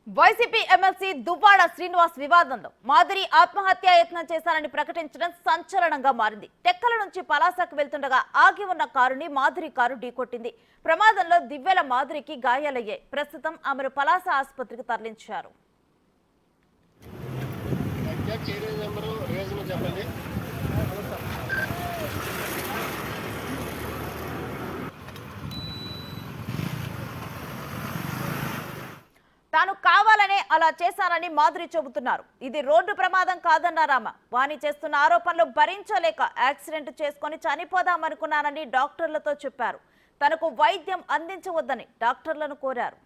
YCP MLC Duvvada Srinivas వివాదంలో మాధురి ఆత్మహత్యా యత్నం చేశారని ప్రకటించడం సంచలనంగా మారింది. టెక్కల నుంచి పలాసకు వెళ్తుండగా ఆగి ఉన్న కారుని మాధురి కారు ఢీకొట్టింది. ప్రమాదంలో దివ్యల మాధురికి గాయాలయ్యాయి. ప్రస్తుతం ఆమెను పలాస ఆసుపత్రికి తరలించారు. తాను కావాలనే అలా చేశానని మాధురి చెబుతున్నారు. ఇది రోడ్డు ప్రమాదం కాదన్నారామ. వాణి చేస్తున్న ఆరోపణలు భరించలేక యాక్సిడెంట్ చేసుకుని చనిపోదామనుకున్నానని డాక్టర్లతో చెప్పారు. తనకు వైద్యం అందించవద్దని డాక్టర్లను కోరారు.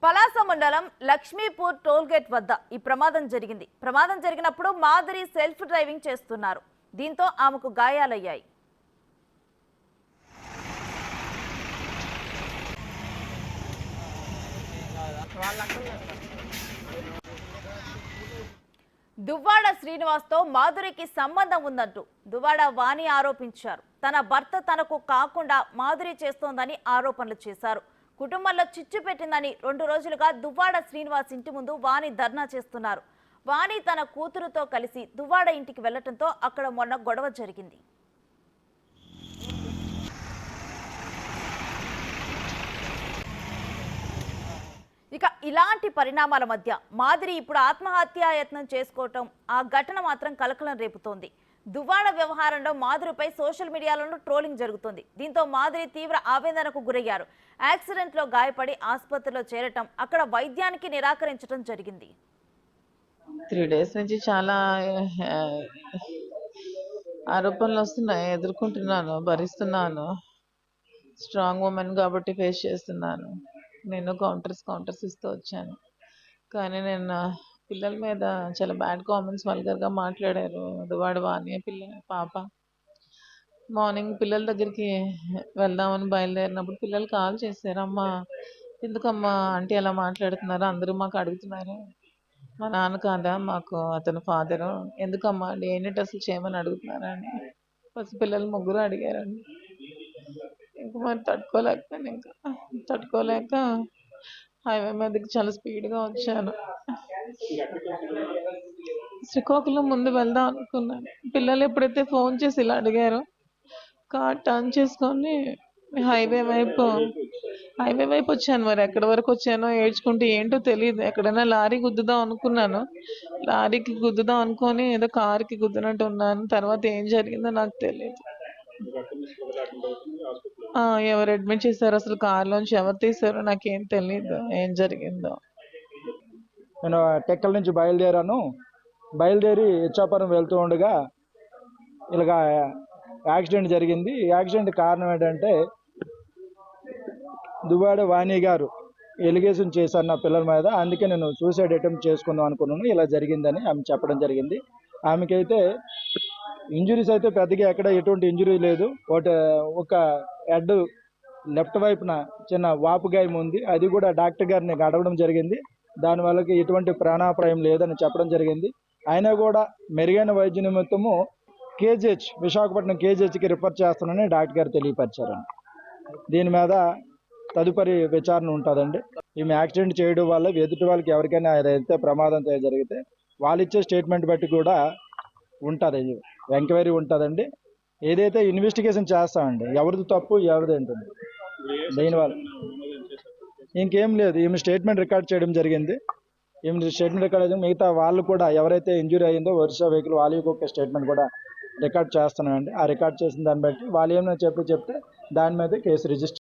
పలాస మండలం లక్ష్మీపూర్ టోల్గేట్ వద్ద ఈ ప్రమాదం జరిగింది. ప్రమాదం జరిగినప్పుడు మాధురి సెల్ఫ్ డ్రైవింగ్ చేస్తున్నారు. దీంతో ఆమెకు గాయాలయ్యాయి. దువ్వాడ శ్రీనివాస్తో మాధురికి సంబంధం ఉందంటూ దువ్వాడ వాణి ఆరోపించారు. తన భర్త తనకు కాకుండా మాధురి చేస్తోందని ఆరోపణలు చేశారు. కుటుంబంలో చిచ్చు పెట్టిందని 2 రోజులుగా దువ్వాడ శ్రీనివాస్ ఇంటి ముందు వాణి ధర్నా చేస్తున్నారు. వాణి తన కూతురుతో కలిసి దువ్వాడ ఇంటికి వెళ్లడంతో అక్కడ మొన్న గొడవ జరిగింది. ఇక ఇలాంటి పరిణామాల మధ్య మాధురి ఇప్పుడు ఆత్మహత్యా యత్నం చేసుకోవటం ఆ ఘటన మాత్రం కలకలం రేపుతోంది. దువ్వాడ వ్యవహారంలో మాధురిపై సోషల్ మీడియాలో ట్రోలింగ్ జరుగుతుంది. దీంతో మాధురి తీవ్ర ఆవేదనకు గురయ్యారు. యాక్సిడెంట్ లో గాయపడి ఆసుపత్రిలో చేరటం, అక్కడ వైద్యానికి నిరాకరించడం జరిగింది. 3 days నుంచి చాలా ఆరోపణలు వస్తున్నాయి. ఎదుర్కొంటున్నాను, భరిస్తున్నాను. స్ట్రాంగ్ ఉమెన్ కాబట్టి ఫేస్ చేస్తున్నాను. నేను కౌంటర్స్ ఇస్తూ వచ్చాను. కానీ నేను పిల్లల మీద చాలా బ్యాడ్ కామెంట్స్ వల్గర్గా మాట్లాడారు. దువ్వాడ వాణి పాప మార్నింగ్ పిల్లల దగ్గరికి వెళ్దామని బయలుదేరినప్పుడు పిల్లలు కాల్ చేశారు. అమ్మ ఎందుకమ్మా ఆంటీ అలా మాట్లాడుతున్నారు, అందరూ మాకు అడుగుతున్నారు, మా నాన్న కాదా మాకు అతను ఫాదరు, ఎందుకమ్మా DNA టెస్టులు చేయమని అడుగుతున్నారని పిల్లలు 3 అడిగారండి. ఇంకా మరి తట్టుకోలేక హైవే మీదకి చాలా స్పీడ్గా వచ్చాను. శ్రీకాకుళం ముందు వెళ్దాం అనుకున్నాను. పిల్లలు ఎప్పుడైతే ఫోన్ చేసి ఇలా అడిగారో కార్ టర్న్ చేసుకొని హైవే వైపు వచ్చాను. మరి ఎక్కడి వరకు వచ్చానో ఏడ్చుకుంటే ఏంటో తెలియదు. ఎక్కడైనా లారీ గుద్దుదాం అనుకున్నాను. లారీకి గుద్దుదాం అనుకొని ఏదో కార్కి గుద్దినట్టు ఉన్నాను. తర్వాత ఏం జరిగిందో నాకు తెలియదు. ఎవరు అడ్మిట్ చేశారు, అసలు కార్లోంచి ఎవరు తీశారో నాకేం తెలియదు ఏం జరిగిందో. నేను టెక్కల నుంచి బయలుదేరి ఇచ్చాపురం వెళ్తూ ఉండగా ఇలాగా యాక్సిడెంట్ జరిగింది. యాక్సిడెంట్ కారణం ఏంటంటే దువ్వాడ వాణి గారు ఎలిగేషన్ చేశారు నా పిల్లల మీద. అందుకే నేను సూసైడ్ అటెంప్ట్ చేసుకుందాం అనుకున్నాను. ఇలా జరిగిందని ఆమె చెప్పడం జరిగింది. ఆమెకైతే ఇంజురీస్ అయితే పెద్దగా ఎక్కడ ఎటువంటి ఇంజురీ లేదు. ఒక హెడ్ లెఫ్ట్ వైపున చిన్న వాపు గాయం ఉంది. అది కూడా డాక్టర్ గారిని అడగడం జరిగింది. దానివల్ల ఎటువంటి ప్రాణాపాయం లేదని చెప్పడం జరిగింది. అయినా కూడా మెరుగైన వైద్య నిమిత్తము విశాఖపట్నం కేజీహెచ్కి రిఫర్ చేస్తానని డాక్టర్ గారు తెలియపరిచారండి. దీని మీద తదుపరి విచారణ ఉంటుందండి. ఈమె యాక్సిడెంట్ చేయడం వల్ల ఎదుటి వాళ్ళకి ఎవరికైనా ఏదైతే ప్రమాదం జరిగితే వాళ్ళు ఇచ్చే స్టేట్మెంట్ బట్టి కూడా ఉంటుంది, ఎంక్వైరీ ఉంటుందండి. ఏదైతే ఇన్వెస్టిగేషన్ చేస్తామండి, ఎవరిది తప్పు ఎవరిది ఉంటుంది దీనివల్ల ఇంకేం లేదు. ఈమె స్టేట్మెంట్ రికార్డ్ చేయడం జరిగింది. మిగతా వాళ్ళు కూడా ఎవరైతే ఇంజురీ అయ్యిందో వర్షా వెహికల్ వాళ్ళకి ఒక స్టేట్మెంట్ కూడా రికార్డ్ చేస్తున్నామండి. ఆ రికార్డ్ చేసిన దాన్ని బట్టి వాళ్ళు ఏమైనా చెప్తే దాని మీద కేసు రిజిస్టర్